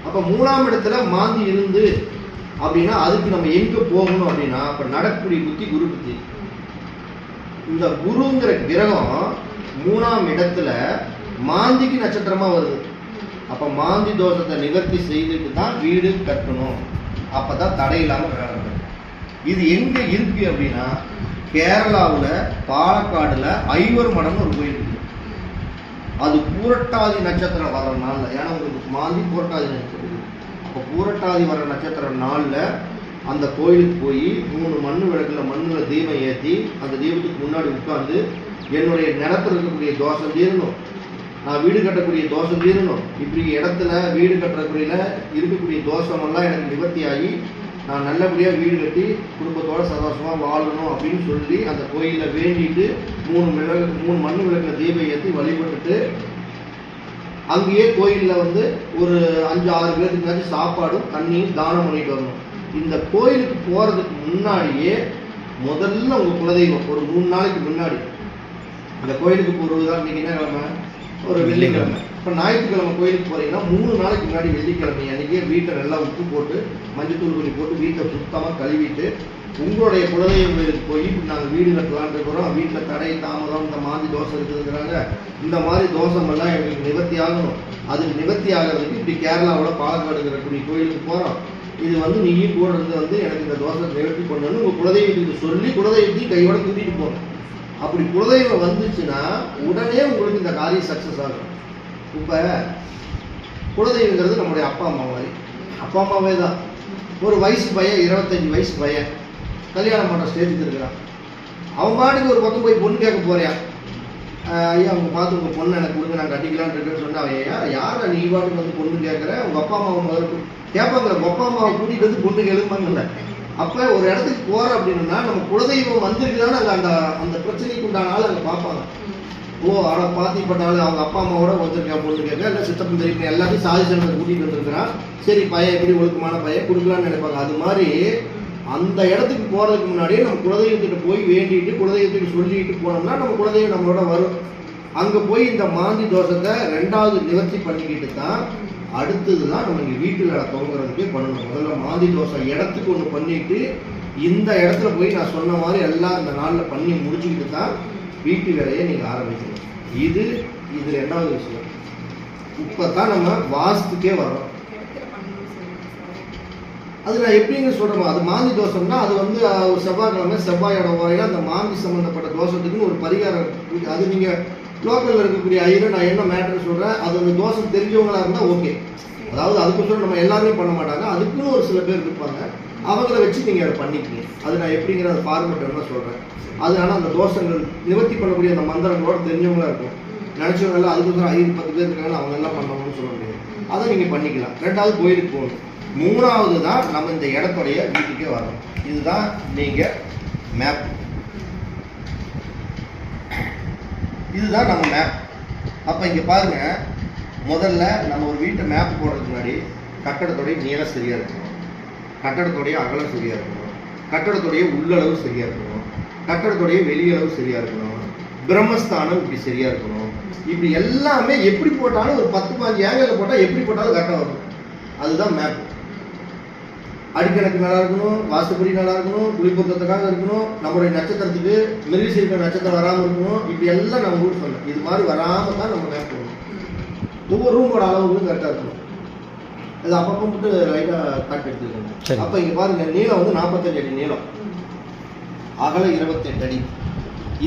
அப்ப 3ஆம் இடத்துல மாந்தி இருந்து அப்படின்னா அதுக்கு நம்ம எங்க போகணும் அப்படின்னா, அப்ப நடக்கக்கூடிய புத்தி குரு புத்தி. இந்த குருங்கிற கிரகம் 3ஆம் இடத்துல மாந்திக்கு நட்சத்திரமா வருது. அப்ப மாந்தி தோஷத்தை நிவர்த்தி செய்துட்டு தான் வீடு கட்டணும். அப்பதான் தடை இல்லாம வேலை நடக்கும். இது எங்க இருக்கு அப்படின்னா, கேரளாவுல பாலக்காடுல ஐவர் மடம்னு ஒரு கோயில் இருக்கு. அது பூரட்டாதி நட்சத்திரம் வர நாள்ல, ஏன்னா உங்களுக்கு மாந்தி பூரட்டாதி நட்சத்திரம், அப்ப பூரட்டாதி வர நட்சத்திர நாள்ல அந்த கோயிலுக்கு போய் 3 மண்ணு விளக்குல மண்ணுல தீபம் ஏற்றி அந்த தீபத்துக்கு முன்னாடி உட்கார்ந்து என்னுடைய நிலத்தில் இருக்கக்கூடிய தோஷம் தீரணும், நான் வீடு கட்டக்கூடிய தோஷம் தீரணும், இப்படி இடத்துல வீடு கட்டக்கூடிய இருக்கக்கூடிய தோஷமெல்லாம் எனக்கு நிவர்த்தி ஆகி நான் நல்லபடியாக வீடு கட்டி குடும்பத்தோட சந்தோஷமாக வாழணும் அப்படின்னு சொல்லி அந்த கோயிலை வேண்டிட்டு 3 மண்ணு விளக்கில் தீபம் ஏற்றி வழிபட்டுட்டு அங்கேயே கோயிலில் வந்து ஒரு 5-6 பேருக்கு சாப்பாடும் தண்ணியும் தானம் பண்ணிட்டு வரணும். இந்த கோயிலுக்கு போகிறதுக்கு முன்னாடியே முதல்ல உங்கள் குலதெய்வம் ஒரு 3 நாளைக்கு முன்னாடி அந்த கோயிலுக்கு போகிறதுதான் இன்னைக்கு என்ன கிழமை, ஒரு வெள்ளிக்கிழமை. இப்போ ஞாயிற்றுக்கிழமை கோயிலுக்கு போகிறீங்கன்னா 3 நாளைக்கு முன்னாடி வெள்ளிக்கிழமை அன்றைக்கே வீட்டை நல்லா உப்பு போட்டு மஞ்சத்தூள் பொடி போட்டு வீட்டை சுத்தமாக கழுவிட்டு உங்களுடைய குலதெய்வம் கோயிலுக்கு போய் நாங்கள் வீடு கட்டலான்னு இருக்கிறோம், வீட்டில் தடை தாமதம் இந்த மாதிரி தோஷம் இருக்குதுங்கிறாங்க, இந்த மாதிரி தோஷமெல்லாம் எங்களுக்கு நிவர்த்தி ஆகணும், அதுக்கு நிவர்த்தி ஆகிறதுக்கு இப்படி கேரளாவோட பாலக்காடுங்கிற கோயிலுக்கு போகிறோம், இது வந்து நீயும் கூட இருந்து வந்து எனக்கு இந்த தோஷத்தை நிவர்த்தி பண்ணணும்னு உங்கள் குலதெய்வத்துக்கு சொல்லி குலதெய்வத்தையும் கையோட கூட்டிகிட்டு போகணும். அப்படி குலதெய்வம் வந்துச்சுன்னா உடனே உங்களுக்கு இந்த காரியம் சக்ஸஸ் ஆகும். இப்போ குலதெய்வங்கிறது நம்முடைய அப்பா அம்மா மாதிரி, அப்பா அம்மாவே தான். ஒரு வயசு பையன் 25 வயசு பையன் கல்யாணம் பண்ணுற ஸ்டேஜுக்கு இருக்கிறான். அவன் பாட்டுக்கு ஒரு பக்கம் போய் பொண்ணு கேட்க போறியான். ஐயா அவங்க பார்த்து உங்கள் பொண்ணு எனக்கு கொடுங்க நான் கட்டிக்கலான்னு இருக்கேன்னு சொன்னா, ஐயா யாரை நீ பாட்டுக்கு வந்து பொண்ணு கேட்குற, உங்கள் அப்பா அம்மாவை முதல்ல கேட்பாங்க. உங்கள் அப்பா அம்மாவை கூட்டிகிட்டு வந்து பொண்ணு எழுதுமாங்கல்ல. அப்போ ஒரு இடத்துக்கு போகிற அப்படின்னா நம்ம குலதெய்வம் வந்திருக்குதான்னு அங்கே அந்த அந்த பிரச்சனைக்கு உண்டான ஆள் அங்கே பார்ப்பாங்க. ஓ அவனை பாத்திப்பட்டாலும் அவங்க அப்பா அம்மாவோட வந்திருக்கேன் பொண்ணு கேட்க, இல்லை சித்தப்பன் தெரியும் எல்லாத்தையும் சாதிச்சவங்க கூட்டிகிட்டு வந்துருக்கிறான், சரி பையன் எப்படி ஒழுக்கமான பையன் கொடுக்கலான்னு நினைப்பாங்க. அது மாதிரி அந்த இடத்துக்கு போகிறதுக்கு முன்னாடியே நம்ம குலதெய்வத்திட்ட போய் வேண்டிட்டு குலதெய்வத்துக்கு சொல்லிட்டு போனோம்னா நம்ம குலதெய்வம் நம்மளோட வரும். அங்கே போய் இந்த மாந்தி தோஷத்தை 2வது நிவர்த்தி பண்ணிக்கிட்டு தான் அடுத்தது தான் நம்ம இங்கே வீட்டு வேலை துவங்குறதுக்கே பண்ணணும். முதல்ல மாந்தி தோஷம் இடத்துக்கு ஒன்று பண்ணிட்டு இந்த இடத்துல போய் நான் சொன்ன மாதிரி எல்லாம் இந்த நாளில் பண்ணி முடிச்சுக்கிட்டு தான் வீட்டு வேலையை நீங்கள் ஆரம்பிக்கணும். இது 2வது விஷயம். இப்போ தான் நம்ம வாஸ்துக்கே வரோம். அது நான் எப்படிங்க சொல்கிறோம், அது மாந்தி தோஷம்னா அது வந்து ஒரு செவ்வாய்க்கிழமை செவ்வாயோட வரையில் அந்த மாந்தி சம்மந்தப்பட்ட தோஷத்துக்குன்னு ஒரு பரிகாரம். அது நீங்கள் லோக்கலில் இருக்கக்கூடிய ஐயரை நான் என்ன மேட்டர்னு சொல்கிறேன், அது அந்த தோஷம் தெரிஞ்சவங்களா இருந்தால் ஓகே. அதாவது அதுக்கு சொல்ல நம்ம எல்லாருமே பண்ண மாட்டாங்க, அதுக்குன்னு ஒரு சில பேர் இருப்பாங்க, அவங்கள வச்சு நீங்கள் அதை பண்ணிக்கிங்க. அது நான் எப்படிங்கிற அந்த ஃபார்மெட் என்ன சொல்கிறேன். அதனால அந்த தோஷங்கள் நிவர்த்தி பண்ணக்கூடிய அந்த மந்திரங்களோட தெரிஞ்சவங்களா இருக்கும். நினச்சவங்க எல்லாம் அதுக்கு வந்து 5-10 பேர் இருக்காங்க அவங்க எல்லாம் பண்ணணும்னு சொல்ல முடியாது. அதை நீங்கள் பண்ணிக்கலாம். 2வது கோயிலுக்கு போகணும். 3வது தான் நம்ம இந்த இடத்துடைய வீட்டுக்கே வரணும். இதுதான் நீங்கள் மேப், இதுதான் நம்ம மேப். அப்போ இங்கே பாருங்க, முதல்ல நம்ம ஒரு வீட்டை மேப் போடுறதுக்கு முன்னாடி கட்டடத்துடைய நீளம் சரியாக இருக்கணும், கட்டடத்துடைய அகலம் சரியாக இருக்கணும், கட்டடத்துடைய உள்ளளவு சரியாக இருக்கணும், கட்டடத்துடைய வெளியளவு சரியாக இருக்கணும், பிரம்மஸ்தானம் இப்படி சரியாக இருக்கணும். இப்படி எல்லாமே எப்படி போட்டாலும் ஒரு 10-15 ஏங்கலில் போட்டால் எப்படி போட்டாலும் கரெக்டாக வரும். அதுதான் மேப். அடிக்கணக்கு நல்லா இருக்கணும், வாஸ்துப்படி நல்லா இருக்கணும், குளிப்பொருத்தத்துக்காக இருக்கணும், நம்மளுடைய நட்சத்திரத்துக்கு மிருகசி இருக்கிற நட்சத்திரம் வராமல் இருக்கணும். இப்படி எல்லாம் நம்ம ஊர் சொல்லணும். இது மாதிரி வராமல் தான் நம்ம மேப் போடணும். ஒவ்வொரு ரூமோட அளவுகளும் கரெக்டாக இருக்கணும். அது அப்பப்போ மட்டும் லைட்டாக காட்டு எடுத்துக்கணும். அப்போ இங்கே பாருங்க, நீளம் வந்து 45 அடி நீளம், அகலம் 28 அடி.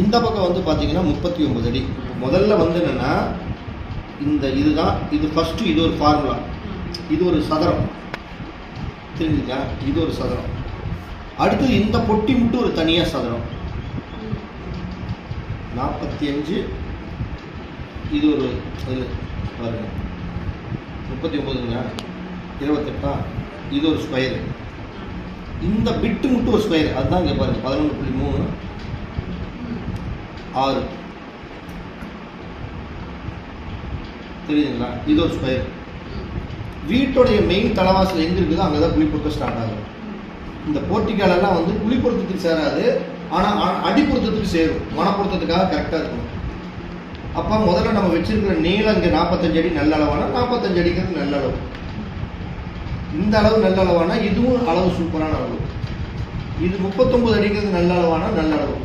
இந்த பக்கம் வந்து பார்த்தீங்கன்னா 39 அடி. முதல்ல வந்து என்னென்னா இதுதான் இது ஃபஸ்ட்டு. இது ஒரு ஃபார்முலா, இது ஒரு சதுரம் தெரிஞ்சுக்கா, இது ஒரு சதுரம். அடுத்து இந்த பொட்டி மட்டும் ஒரு தனியாக சதுரம் 45. இது ஒரு பாருங்க 39ங்க 28. இது ஒரு ஸ்கொயரு. இந்த பிட்டு மட்டும் ஒரு ஸ்கொயர், அதுதான் இங்கே பாருங்க 11.3 6 தெரியுதுங்களா. இது ஒரு ஸ்கொயர். வீட்டுடைய மெயின் தலைவாசல் எங்கே இருக்குதோ அங்கே தான் குளிப்பொருத்தம் ஸ்டார்ட் ஆகும். இந்த போர்ட்டிக்காலெல்லாம் வந்து குளிப்பொருத்தத்துக்கு சேராது, ஆனால் அடிப்பொருத்தத்துக்கு சேரும். மனப்பொருத்தத்துக்காக கரெக்டாக இருக்கும். அப்போ முதல்ல நம்ம வச்சிருக்கிற நீளம் இங்கே 45 அடி நல்ல அளவானா 45 அடிக்கிறது நல்ல அளவு. இந்த அளவு நல்ல அளவானா இதுவும் அளவு சூப்பரான அளவு. இது 39 அடிக்கிறது நல்ல அளவானா நல்ல அளவு.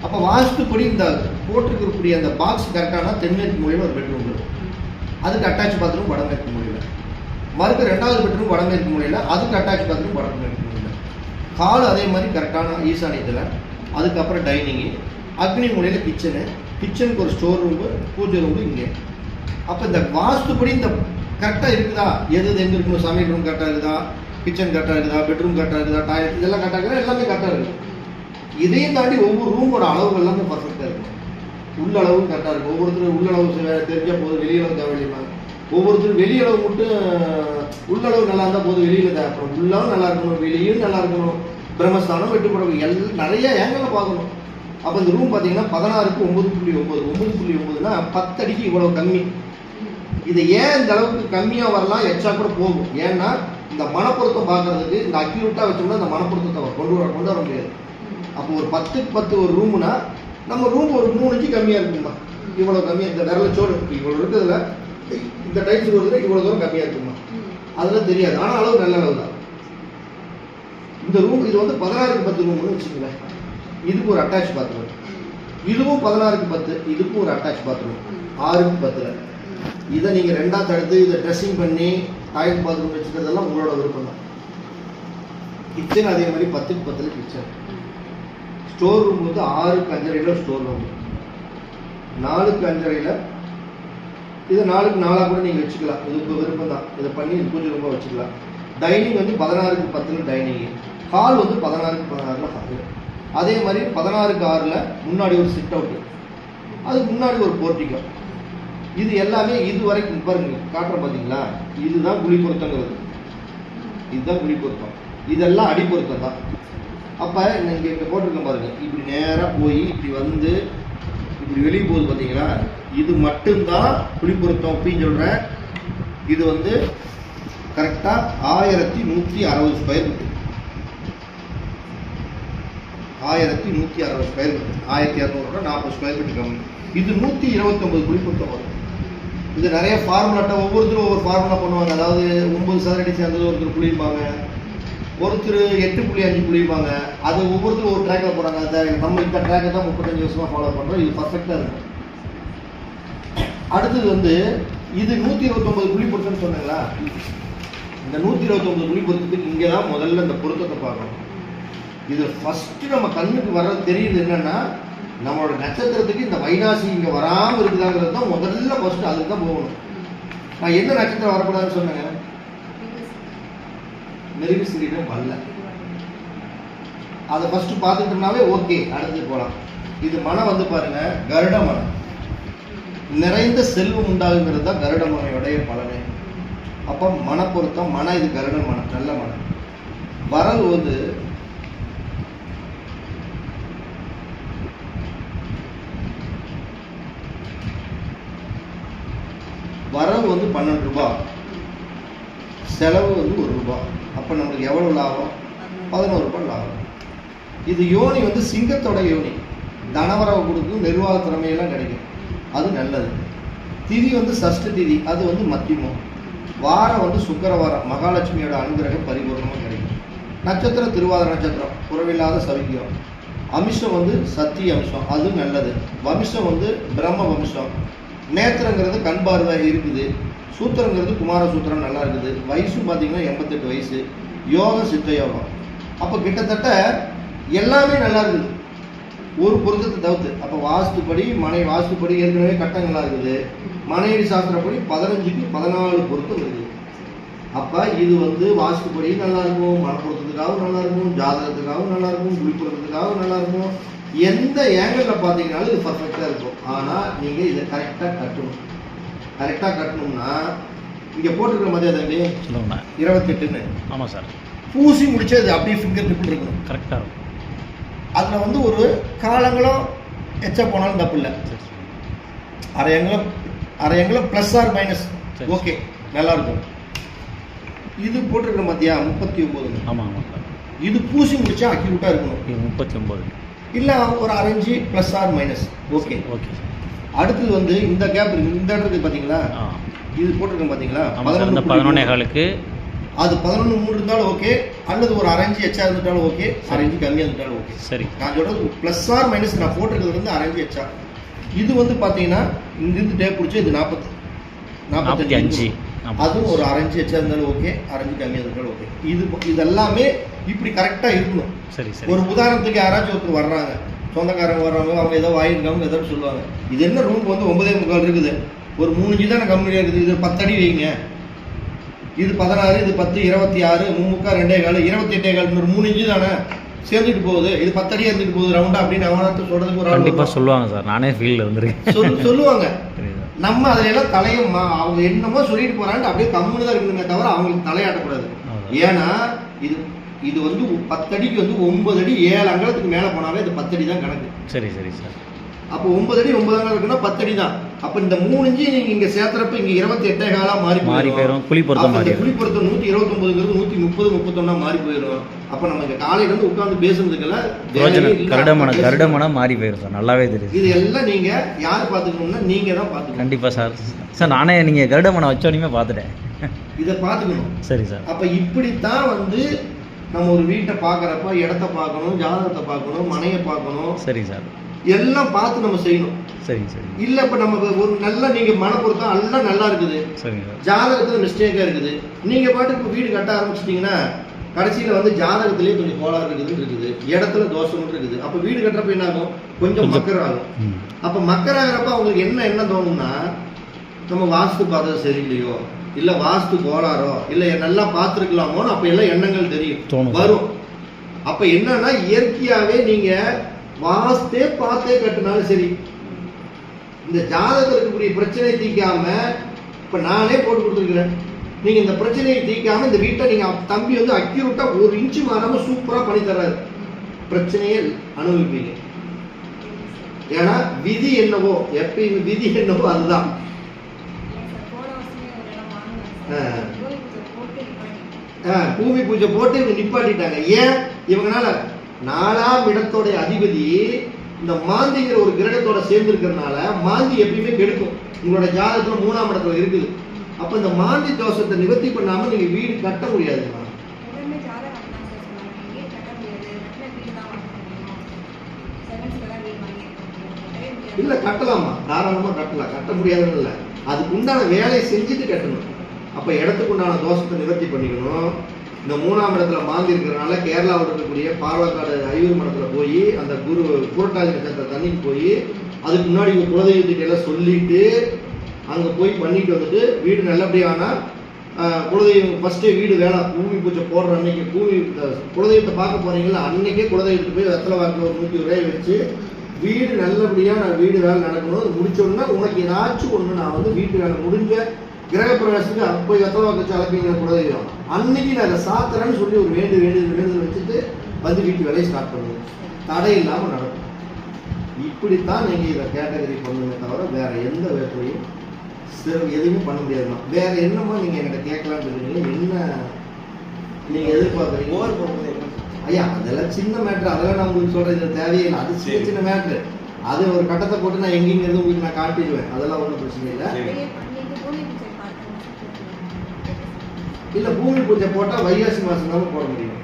அப்போ வாஸ்துப்படி இந்த போட்டிருக்கக்கூடிய அந்த பாக்ஸ் கரெக்டானா தென்மேற்கு மூலையில் ஒரு பெட்ரூம் இருக்கும். அதுக்கு அட்டாச் பாத்ரூம் வடமேற்கு மூலையில். மறுக்க 2வது பெட்ரூம் வடமேற்கு மூலையில், அதுக்கு அட்டாச் பாத்ரூம் வடமேற்கு மூலையில். ஹால் அதே மாதிரி கரெக்டான ஈசானியத்தில். அதுக்கப்புறம் டைனிங்கு, அக்னி மூலையில் கிச்சனுக்கு ஒரு ஸ்டோர் ரூமு, பூஜை ரூமு இங்கே. அப்போ இந்த வாஸ்துப்படி இந்த கரெக்டாக இருக்குதா, எது எங்கே இருக்கணும், சமையல் ரூம் கரெக்டாக இருக்குதா, கிச்சன் கரெக்டாக இருக்குதா, பெட்ரூம் கரெக்டாக இருக்குதா, டாய்லெட் இதெல்லாம் கரெக்டாக இருக்குதா, எல்லாமே கரெக்டாக இருக்குது. இதையும் தாண்டி ஒவ்வொரு ரூமோட அளவு எல்லாமே பர்ஃபெக்டாக இருக்கும். உள்ளளவும் கரெக்டாக இருக்கும். ஒவ்வொருத்தரும் உள்ளளவு தெரிஞ்சால் போதும், வெளியளவு தேவையில்லைமா. ஒவ்வொருத்தரும் வெளியளவு மட்டும் உள்ளளவு நல்லா இருந்தால் போதும், வெளியில் தேவைப்படும். உள்ளவும் நல்லா இருக்கணும், வெளியும் நல்லா இருக்கணும், பிரம்மஸ்தானம் வெட்டுப்படணும், நிறைய ஏங்கலில் பார்க்கணும். அப்போ இந்த ரூம் பார்த்தீங்கன்னா 16க்கு 9.9 9.9னா 10 அடிக்கு இவ்வளோ கம்மி. இது ஏன் இந்த அளவுக்கு கம்மியாக வரலாம், எச்சா கூட போகும். ஏன்னா இந்த மனப்பொருத்தம் பார்க்கறதுக்கு இந்த அக்யூரேட்டாக வச்சோம்னா இந்த மனப்பொருத்தத்தை கொண்டு வர முடியாது. அப்போ ஒரு 10க்கு 10 ஒரு ரூமுனா நம்ம ரூம் ஒரு 3 இன்ச்சு கம்மியாக இருக்குமா, இவ்வளோ கம்மியாக இந்த விரலச்சோடு இவ்வளோ இருக்கிறதுல இந்த டைல்ஸ் வருதுன்னா இவ்வளோ தூரம் கம்மியாக இருக்குமா, அதெல்லாம் தெரியாது. ஆனால் அளவு நல்ல அளவு தான். இந்த ரூம் இது வந்து 16க்கு 10 ரூம்னு வச்சுக்கோங்களேன். இதுக்கு ஒரு அட்டாச் பாத்ரூம், இதுவும் 16க்கு 10, இதுக்கும் ஒரு அட்டாச் பாத்ரூம் 6க்கு 10. இதை நீங்கள் 2ஆக தடுத்து இதை ட்ரெஸ்ஸிங் பண்ணி டாய்லெட் பாத்ரூம் வச்சுக்கிறதெல்லாம் உங்களோட விருப்பம் தான். கிச்சன் அதே மாதிரி 10க்கு 10 கிச்சன். ஸ்டோர் ரூம் வந்து 6க்கு 5.5 ஸ்டோர் ரூம், 4க்கு 5.5. இதை 4க்கு 4 கூட நீங்கள் வச்சுக்கலாம், இது உங்கள் விருப்பம் தான். இதை பண்ணி பூஜை ரூமாக வச்சுக்கலாம். டைனிங் வந்து 16க்கு 10 டைனிங்கு. ஹால் வந்து 16க்கு 16 ஹால். அதே மாதிரி 16க்கு 6 முன்னாடி ஒரு சிட் அவுட்டு, அதுக்கு முன்னாடி ஒரு போர்ட்டிகோ. இது எல்லாமே இது வரைக்கும் பாருங்க காட்டுற பார்த்தீங்களா, இதுதான் குழி பொருத்தங்கிறது. இதுதான் குழி பொருத்தம், இதெல்லாம் அடி பொருத்தம் தான். அப்போ நீங்கள் இங்கே போட்டிருக்கேன் பாருங்க, இப்படி நேராக போய் இப்படி வந்து இப்படி வெளியே போகுது பார்த்தீங்களா, இது மட்டும்தான் குழி பொருத்தம் அப்படின்னு சொல்கிறேன். இது வந்து கரெக்டாக 1160 square feet. 1160 square feet, 1200 40 square feet கம்மி. இது 129 குழி பொருத்தம் வரும். இது நிறைய ஃபார்முலாட்டை ஒவ்வொருத்தரும் ஒவ்வொரு ஃபார்முலா பண்ணுவாங்க. அதாவது 9 சதுரடி சேர்ந்தது ஒருத்தர் குளிப்பாங்க, ஒருத்தர் 8.5 குளிப்பாங்க. அது ஒவ்வொருத்தரும் ஒரு ட்ராக்கில் போகிறாங்க. அதை நம்ம இந்த ட்ராக்கை தான் 35 வருஷமாக ஃபாலோ பண்ணுறோம். இது பர்ஃபெக்டாக இருக்கும். அடுத்தது வந்து இது 129 குழி பொருத்தம்னு சொன்னாங்களா, இந்த 129 குழி பொருத்தத்துக்கு இங்கே தான் முதல்ல இந்த பொருத்தத்தை பார்க்கணும். இது ஃபஸ்ட்டு நம்ம கண்ணுக்கு வர்றது தெரியுது என்னன்னா, நம்மளோட நட்சத்திரத்துக்கு இந்த வைனாசி இங்கே வராமல் இருக்குதாங்கிறது தான் முதல்ல ஃபஸ்ட்டு அதுக்கு தான் போகணும். நான் எந்த நட்சத்திரம் வரக்கூடாதுன்னு சொன்னேங்க, மிருகசீரிடம் வரல. அதை ஃபஸ்ட்டு பார்த்துட்டோம்னாவே ஓகே, அடுத்து போகலாம். இது மனம் வந்து பாருங்க, கருட மனம், நிறைந்த செல்வம் உண்டாகுங்கிறது தான் கருட மனையுடைய பலனே. அப்போ மனப்பொருத்தம் மன, இது கருட மனம், நல்ல மனம். வரவு வந்து வரவு வந்து 12 ரூபாய், செலவு வந்து 1 ரூபாய். அப்போ நம்மளுக்கு எவ்வளோ லாபம்? 11 ரூபாய் லாபம். இது யோனி வந்து சிங்கத்தோட யோனி, தனவரவு கொடுக்கும், நிர்வாக திறமையெல்லாம் கிடைக்கும், அது நல்லது. திதி வந்து சஷ்ட திதி, அது வந்து மத்தியமம். வாரம் வந்து சுக்கரவாரம், மகாலட்சுமியோட அனுகிரகம் பரிபூர்ணமாக கிடைக்கும். நட்சத்திரம் திருவாதிரை நட்சத்திரம், குறைவில்லாத சவிக்கியம். அம்சம் வந்து சத்திய அம்சம், அது நல்லது. வம்சம் வந்து பிரம்ம வம்சம். நேத்திரங்கிறது கண் பார்வை இருக்குது. சூத்திரங்கிறது குமார சூத்திரம் நல்லா இருக்குது. வயசு பார்த்தீங்கன்னா 88 வயசு. யோகம் சித்த யோகம். அப்போ கிட்டத்தட்ட எல்லாமே நல்லா இருக்குது, ஒரு பொருத்தத்தை தவிர்த்து. அப்போ வாஸ்துப்படி வாஸ்துப்படி ஏற்கனவே கட்டம் நல்லா இருக்குது. மனைவி சாஸ்திரப்படி 15க்கு 14 பொருத்தம் இருக்குது. அப்போ இது வந்து வாஸ்துப்படி நல்லா இருக்கும், மனப்பொருத்தத்துக்காகவும் நல்லா இருக்கும், ஜாதகத்துக்காகவும் நல்லா இருக்கும், குளிப்புறத்துக்காகவும் நல்லா இருக்கும். எந்த ஏங்கலில் பார்த்தீங்கன்னாலும் இது பர்ஃபெக்டாக இருக்கும். ஆனால் நீங்கள் இதை கரெக்டாக கட்டணும். கரெக்டாக கட்டணும்னா இங்கே போட்டுருக்கிற மாதிரி அதை 28ன்னு. ஆமாம் சார். பூசி முடிச்சு அது அப்படியே ஃபிங்கர் டிப்பில் இருக்கணும், கரெக்டாக இருக்கும். அதில் வந்து ஒரு காலங்களும் எச்சா போனாலும் தப்பு இல்லை. அரை எங்களும் ப்ளஸ் ஆர் மைனஸ் ஓகே, நல்லாயிருக்கும். இது போட்டிருக்கிற மத்தியா 39. ஆமாம் ஆமாம் சார். இது பூசி முடிச்சா அக்யூரேட்டாக இருக்கணும். 39 இல்லை ஒரு 1/2 inch plus or minus okay okay. அடுத்தது வந்து இந்த கேப் இந்த இடத்துக்கு பார்த்தீங்களா, இது போட்டிருக்கோம் பார்த்தீங்களா, 11:15 அது 11:3 இருந்தாலும் ஓகே, அல்லது ஒரு அரை இன்ச்சு எச்சா இருந்துட்டாலும் ஓகே, அரை இன்ச்சு கம்மியாக இருந்துட்டாலும் ஓகே. சரி. நான் சொல்கிறது ப்ளஸ் ஆர் மைனஸ் நான் போட்டிருக்கிறது வந்து அரை இன்ச்சு எச்சா. இது வந்து பார்த்தீங்கன்னா இங்கிருந்து டேப் பிடிச்சி இது 45, அதுவும் ஒரு அரை இன்ச்சு எச்சா இருந்தாலும் ஓகே, அரை இன்ச்சு கம்மியாக இருந்தாலும் ஓகே. இதெல்லாமே இப்படி கரெக்டாக இருக்கணும். சரி சரி. ஒரு உதாரணத்துக்கு யாராச்சும் ஒருத்தர் வர்றாங்க, சொந்தக்காரங்க வர்றவங்க, அவங்க ஏதோ வாங்கியிருக்காங்க ஏதோ சொல்லுவாங்க, இது என்ன ரூம் வந்து 9.25 இருக்குது, ஒரு 3 இன்ச்சு தானே கம்மியாக இருக்குது, இது 10 அடி வைங்க, இது 16, இது 10, 26, 3/4, 2/4, 28/4, இன்னொரு 3 இன்ச்சு தானே சேர்ந்துட்டு போகுது, இது 10 அடியாக இருந்துட்டு போகுது ரவுண்டா அப்படின்னு அவனாட்டு சொல்றதுக்கு ஒரு கண்டிப்பாக சொல்லுவாங்க சார். நானே ஃபீல்டில் வந்துருக்கேன். சொல்லுவாங்க. நம்ம அதில் எல்லாம் தலையும் அவங்க என்னமோ சொல்லிட்டு போறான்ட்டு அப்படியே கம்முன்னு தான் இருக்கணுமே தவிர அவங்களுக்கு தலையாட்டக்கூடாது. ஏன்னா இது வந்து 10 அடிக்கு வந்து 9 அடி 7 அங்கலத்துக்கு மேலே போனாவே இது 10 அடி தான் கணக்கு. சரி சரி சார். அப்போ 9 அடி 9 அங்கலம் இருக்குன்னா 10 அடி தான். அப்போ இந்த 3 இன்ச்சு நீங்க இங்க சேர்த்துறப்ப இங்க 28.4 மாறி போயிடும். குழி பொருத்தம் 129ங்கிறது 130, 31 மாறி போயிடும். அப்போ நம்ம இங்க காலையில இருந்து உட்கார்ந்து பேசுறதுக்கெல்லாம் கருடமனம் மாறி போயிடும் சார். நல்லாவே தெரியுது. இது எல்லாம் நீங்க யார் பார்த்துக்கணும்னா நீங்க தான் பார்த்துக்கணும். கண்டிப்பா சார். சார் நானே நீங்க கருடமனம் வச்சோடனே பார்த்துட்டேன். இதை பார்த்துக்கணும். சரி சார். அப்போ இப்படித்தான் வந்து நம்ம ஒரு வீட்டை பார்க்குறப்ப இடத்த பார்க்கணும், ஜாதகத்தை பார்க்கணும், மனையை பார்க்கணும். சரி சார். எல்லாம் பார்த்து நம்ம செய்யணும். சரிங்க சரி. இல்லை இப்போ நமக்கு ஒரு நல்லா நீங்கள் மனப்பொருத்தம் எல்லாம் நல்லா இருக்குது, சரிங்க சார், ஜாதகத்தில் மிஸ்டேக்காக இருக்குது, நீங்கள் பாட்டுக்கு இப்போ வீடு கட்ட ஆரம்பிச்சிட்டிங்கன்னா கடைசியில் வந்து ஜாதகத்திலேயே கொஞ்சம் கோளாறு இருக்குது, இடத்துல தோஷம் இருக்குது. அப்போ வீடு கட்டுறப்ப என்ன ஆகும், கொஞ்சம் மக்கர் ஆகும். அப்போ மக்கர் ஆகிறப்ப அவங்களுக்கு என்ன தோணும்னா, நம்ம வாஸ்து பார்த்தது சரியில்லையோ, இல்லை வாஸ்து கோளாறோ, இல்லை நல்லா பார்த்துருக்கலாமோன்னு அப்போ எல்லாம் எண்ணங்கள் தெரியும் வரும். அப்போ என்னன்னா இயற்கையாகவே நீங்கள் வாஸ்தே பார்த்தே கட்டினாலும் சரி, இந்த ஜாதகத்தில் இருக்கக்கூடிய பிரச்சனையை தீர்க்காம இப்போ நானே போட்டு கொடுத்துருக்கிறேன், நீங்கள் இந்த பிரச்சனையை தீர்க்காம இந்த வீட்டை நீங்கள் தம்பி வந்து அக்யூரேட்டாக 1 இன்ச்சு மாறாமல் சூப்பராக பண்ணி தர்றாரு, பிரச்சனையே அனுபவிப்பீங்க. ஏன்னா விதி என்னவோ, எப்பயுமே விதி என்னவோ அதுதான். பூமி பூஜை போட்டு இவங்க நிப்பாட்டிட்டாங்க. ஏன் இவங்கனால 4ஆம் இடத்தோடைய அதிபதி இந்த மாந்திங்கிற ஒரு கிரகத்தோட சேர்ந்து இருக்கிறதுனால மாந்தி எப்பயுமே கெடுக்கும். உங்களோட ஜாதகத்துல 3ஆம் இடத்துல இருக்குது. அப்ப இந்த மாந்தி தோஷத்தை நிவர்த்தி பண்ணாம நீங்க வீடு கட்ட முடியாதுமா. இல்ல கட்டலாமா, தாராளமா கட்டலாம், கட்ட முடியாதுன்னு இல்லை, அதுக்கு உண்டான வேலையை செஞ்சுட்டு கட்டணும். அப்ப இடத்துக்கு உண்டான தோஷத்தை நிவர்த்தி பண்ணிக்கணும். இந்த 3ஆம் இடத்துல மாந்தி இருக்கிறதுனால கேரளாவில் இருக்கக்கூடிய பார்வக்காடு ஐயூர் மடத்துல போய் அந்த குரு புரட்டாதி நட்சத்திர தண்ணிக்கு போய் அதுக்கு முன்னாடி குலதெய்வத்துக்கு எல்லாம் சொல்லிட்டு அங்கே போய் பண்ணிட்டு வந்துட்டு வீடு நல்லபடியானா குலதெய்வம் ஃபஸ்ட்டே வீடு வேணாம், பூமி பூஜை போடுற அன்னைக்கு குலதெய்வத்தை பார்க்க போறீங்களா அன்னைக்கே குலதெய்வத்துக்கு போய் வெத்தலை வாக்கில் ஒரு 120 ரூபாய் வச்சு வீடு நல்லபடியாக நான் வீடு வேலை நடக்கணும் முடிச்சோன்னா உனக்கு ஏதாச்சும் ஒன்று நான் வந்து வீட்டு வேலை முடிஞ்ச கிரகப்பிரவேசத்துக்கு போய் வெத்தலை வாக்கு வச்சு அழைப்பீங்க குலதெய்வம், அன்னைக்கு நான் அதை சாத்துறேன்னு சொல்லி ஒரு வேண்டுதல் வச்சுட்டு வந்து வீட்டு வேலையை ஸ்டார்ட் பண்ணுவேன், தடை இல்லாமல் நடக்கும். இப்படித்தான் நீங்கள் இதை கேட்டகரி பண்ணுங்க தவிர வேற எந்த வேலையும் எதுவுமே பண்ண முடியாதுமா. வேற என்னமா நீங்கள் என்கிட்ட கேட்கலான்னு சொல்லுவீங்க, என்ன நீங்கள் எதிர்பார்க்குறீங்க? ஐயா அதெல்லாம் சின்ன மேட்ரு, அதெல்லாம் நான் உங்களுக்கு சொல்கிறேன், இது தேவையில்லை, அது சின்ன மேட்ரு, அது ஒரு கட்டத்தை போட்டு நான் எங்கேங்கிறது உங்களுக்கு நான் காட்டிடுவேன், அதெல்லாம் ஒன்றும் பிரச்சனை இல்லை. இல்லை பூமி பூஜை போட்டால் வைகாசி மாதம் தான் போட முடியும்,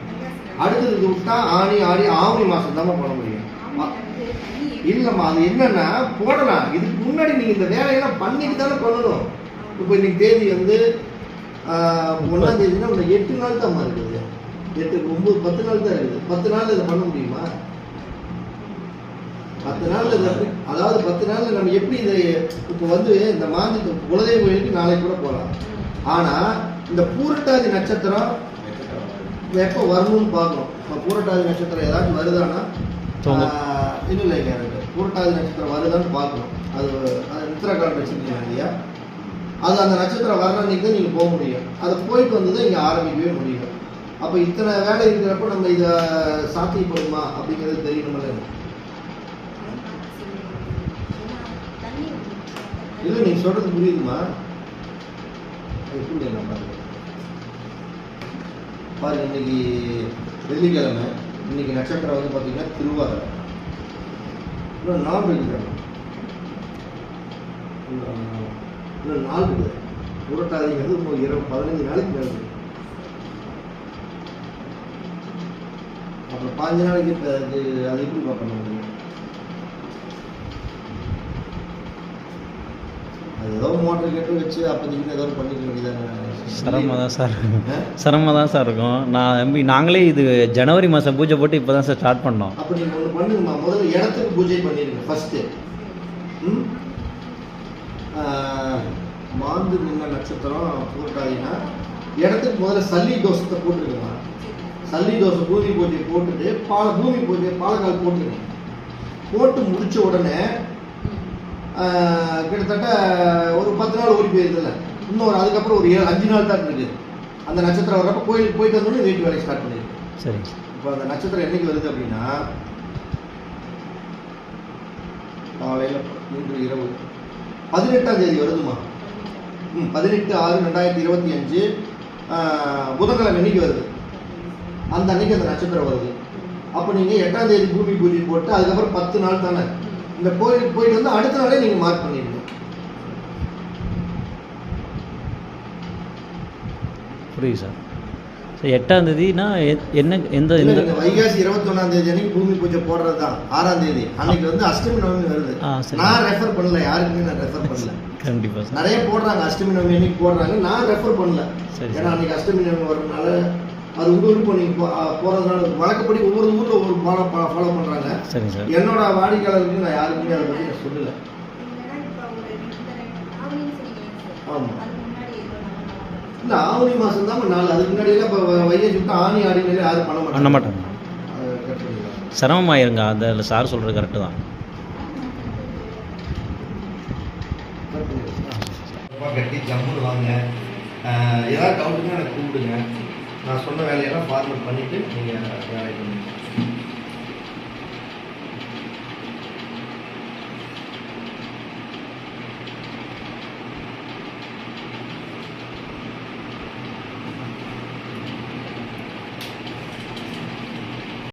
அடுத்தது இது விட்டா ஆனி ஆடி ஆவணி மாதம் தான் போட முடியும். இல்லைம்மா அது என்னன்னா போடலாம், இதுக்கு முன்னாடி நீங்கள் இந்த வேலையெல்லாம் பண்ணிட்டு தானே பண்ணணும். இப்போ இன்னைக்கு தேதி வந்து 1ஆம் தேதினா 8 நாள் தான் இருக்குது, 8, 9, 10 நாள் தான் இருக்குது. 10 நாள் இதை பண்ண முடியுமா? 10 நாள் அதாவது 10 நாள் நம்ம எப்படி இதை இப்போ வந்து இந்த மாந்தி குலதெய்வ கோயிலுக்கு நாளைக்கு கூட போகலாம். ஆனால் இந்த பூரட்டாதி நட்சத்திரம் எப்போ வரணும்னு பார்க்கணும். இப்போ பூரட்டாதி நட்சத்திரம் ஏதாச்சும் வருதானா இல்லை எனக்கு பூரட்டாதி நட்சத்திரம் வருதான்னு பார்க்கணும். அது உத்தரகாண்ட் வச்சுருக்கீங்க இல்லையா, அது அந்த நட்சத்திரம் வர்ற அன்னைக்கு தான் நீங்கள் போக முடியும். அதை போயிட்டு வந்தது இங்கே ஆரம்பிக்கவே முடியும். அப்போ இத்தனை வேலை இருக்கிறப்ப நம்ம இதை சாத்தியப்படுமா அப்படிங்கிறது தெரியணுமில்ல. இல்லை நீங்கள் சொல்கிறது புரியுதுமா? எப்படி என்ன பாருங்க பாருங்க, இன்னைக்கு வெள்ளிக்கிழமை, இன்னைக்கு நட்சத்திரம் வந்து பார்த்தீங்கன்னா திருவாதிரை, இன்னும் நாள் இருக்குது, இன்னும் நாள் இருக்குது. புரட்டாதிங்கிறது இன்னும் 15 நாளைக்கு மேலே இருக்குது. அப்புறம் 15 நாளைக்கு அது எப்படி பண்ண முடியும்? அது ஏதோ மோட்டர் கேட்டு வச்சு அப்போதைக்கு ஏதோ பண்ணிக்க வேண்டியதானே. சிரமமாக தான் சார் சிரமமாக தான் சார் இருக்கும். நாங்களே இது ஜனவரி மாதம் பூஜை போட்டு இப்போ தான் சார் ஸ்டார்ட் பண்ணோம். அப்போ நீங்கள் ஒன்று பண்ணுங்கம்மா, முதல்ல இடத்துக்கு பூஜை பண்ணிடுங்க ஃபஸ்ட்டு. மாந்து நின்ன நட்சத்திரம் போட்டாங்கன்னா இடத்துக்கு முதல்ல சல்லி தோஷத்தை போட்டுருக்குமா. சல்லி தோசை பூமி பூஜை போட்டுட்டு பூமி பூஜை பாலக்கால் போட்டுருங்க. போட்டு முடிச்ச உடனே கிட்டத்தட்ட ஒரு 10 நாள் ஓடி போயிருதில்ல, இன்னும் அதுக்கப்புறம் ஒரு 5 நாள் தான் இருக்குது. அந்த நட்சத்திரம் வர்றப்ப கோயிலுக்கு போயிட்டு வந்தோடனே வீட்டு வேலையை ஸ்டார்ட் பண்ணிடுங்க. சரி. இப்போ அந்த நட்சத்திரம் என்னைக்கு வருது அப்படின்னா காலையில் இன்று இரவு 18ஆம் தேதி வருதுமா. 18/6/2025 புதன்கிழமை அன்னைக்கு வருது. அந்த அன்னைக்கு அந்த நட்சத்திரம் வருது. அப்போ நீங்கள் 8ஆம் தேதி பூமி பூஜை போட்டு அதுக்கப்புறம் 10 நாள் தானே இந்த கோயிலுக்கு போயிட்டு வந்து அடுத்த நாளே நீங்கள் மார்க் பண்ணிடுங்க. புரியுது சார். 8ஆம் தேதினா என்ன எந்த வைகாசி 21ஆம் தேதி அன்னைக்கு பூமி பூஜை போடுறது தான். 6ஆம் தேதி அன்னைக்கு வந்து அஷ்டமி நவமி வருது. நான் ரெஃபர் பண்ணல, யாருக்குமே நான் ரெஃபர் பண்ணல. கண்டிப்பாக சார் நிறைய போடுறாங்க, அஷ்டமி நவமி அன்னைக்கு போடுறாங்க, நான் ரெஃபர் பண்ணல. ஏன்னா அன்னைக்கு அஷ்டமி நவமி வரதுனால அது உங்கள் விருப்பம். நீங்கள் போகிறதுனால வழக்கப்படி ஒவ்வொரு ஊரில் ஒவ்வொரு ஃபாலோ பண்ணுறாங்க. சரி சார். என்னோட வாடிக்கையாளருக்கு நான் யாருக்குமே அதை பற்றி நான் சொல்லலை. ஆமாம், இல்லை ஆவணி மாதம் தான் நாள். அதுக்கு முன்னாடியெல்லாம் இப்போ வைகாசி விட்டு ஆணி ஆடினாலே யாரும் பண்ண மாட்டாங்க. சிரமமாயிருங்க. அதில் சார் சொல்கிறது கரெக்டு தான். கட்டி ஜம்முன்னு வாங்க. ஏதாவது டவுட்டுன்னா எனக்கு கூப்பிடுங்க. நான் சொன்ன வேலையெல்லாம் ஃபார்வர்ட் பண்ணிவிட்டு நீங்கள் வேலை பண்ணுங்க.